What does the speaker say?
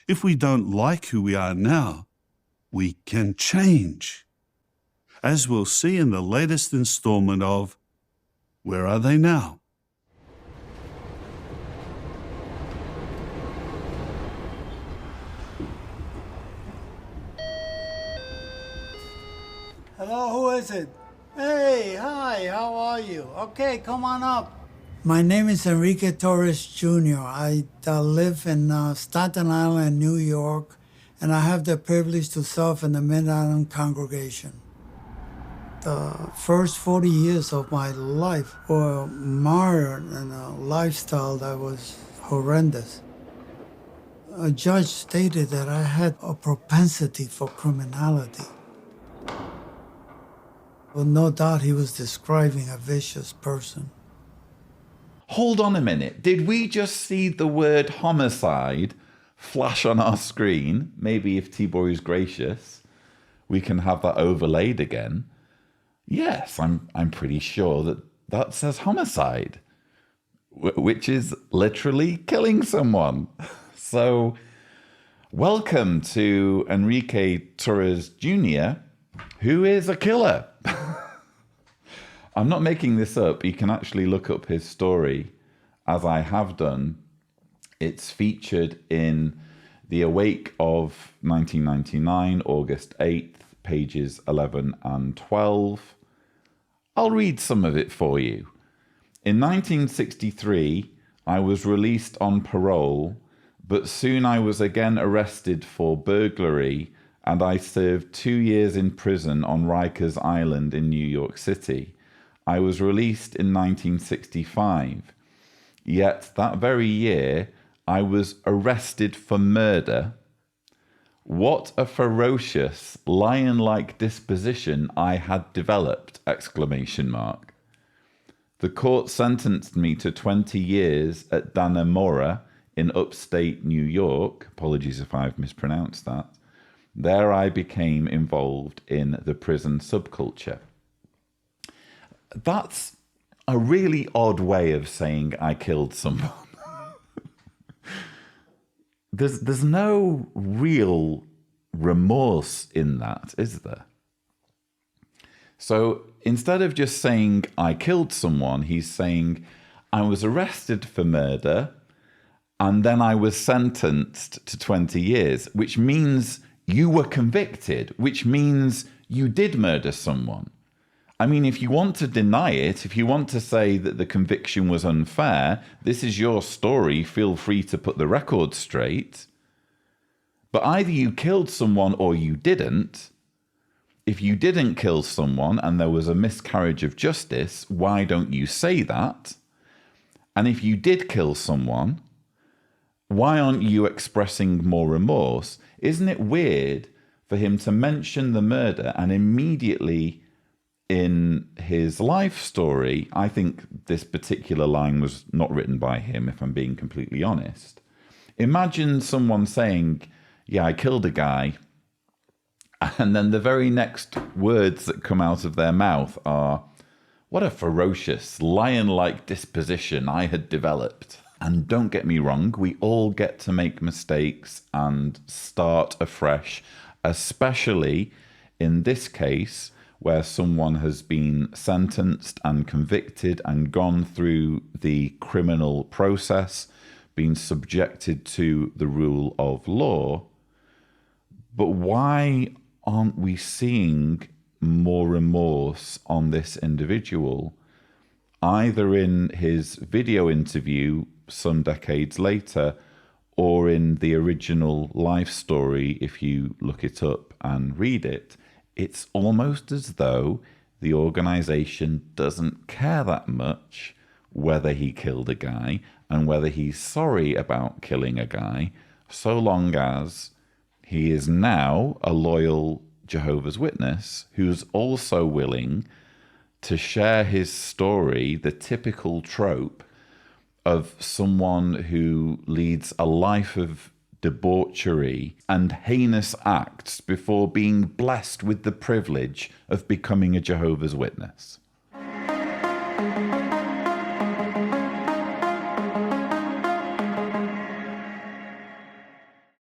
If we don't like who we are now, we can change. As we'll see in the latest installment of Where Are They Now? Hello, who is it? Hey, hi, how are you? Okay, come on up. My name is Enrique Torres Jr. I live in Staten Island, New York, and I have the privilege to serve in the Mid-Island congregation. The first 40 years of my life were marred in a lifestyle that was horrendous. A judge stated that I had a propensity for criminality. Well, no doubt he was describing a vicious person. Hold on a minute. Did we just see the word homicide flash on our screen? Maybe if Tibor is gracious, we can have that overlaid again. Yes, I'm pretty sure that says homicide, which is literally killing someone. So, welcome to Enrique Torres Jr., who is a killer. I'm not making this up. You can actually look up his story, as I have done. It's featured in The Awake of 1999, August 8th, pages 11 and 12. I'll read some of it for you. In 1963, I was released on parole, but soon I was again arrested for burglary, and I served 2 years in prison on Rikers Island in New York City. I was released in 1965. Yet that very year, I was arrested for murder. What a ferocious, lion-like disposition I had developed! ! The court sentenced me to 20 years at Dannemora in upstate New York. Apologies if I've mispronounced that. There I became involved in the prison subculture. That's a really odd way of saying I killed someone. There's no real remorse in that, is there? So instead of just saying I killed someone, he's saying I was arrested for murder and then I was sentenced to 20 years, which means you were convicted, which means you did murder someone. I mean, if you want to deny it, if you want to say that the conviction was unfair, this is your story. Feel free to put the record straight. But either you killed someone or you didn't. If you didn't kill someone and there was a miscarriage of justice, why don't you say that? And if you did kill someone, why aren't you expressing more remorse? Isn't it weird for him to mention the murder and immediately in his life story, I think this particular line was not written by him, if I'm being completely honest. Imagine someone saying, yeah, I killed a guy, and then the very next words that come out of their mouth are, what a ferocious, lion-like disposition I had developed. And don't get me wrong, we all get to make mistakes and start afresh, especially in this case, where someone has been sentenced and convicted and gone through the criminal process, been subjected to the rule of law. But why aren't we seeing more remorse on this individual, either in his video interview some decades later or in the original life story, if you look it up and read it? It's almost as though the organization doesn't care that much whether he killed a guy and whether he's sorry about killing a guy, so long as he is now a loyal Jehovah's Witness who's also willing to share his story, the typical trope of someone who leads a life of debauchery and heinous acts before being blessed with the privilege of becoming a Jehovah's Witness.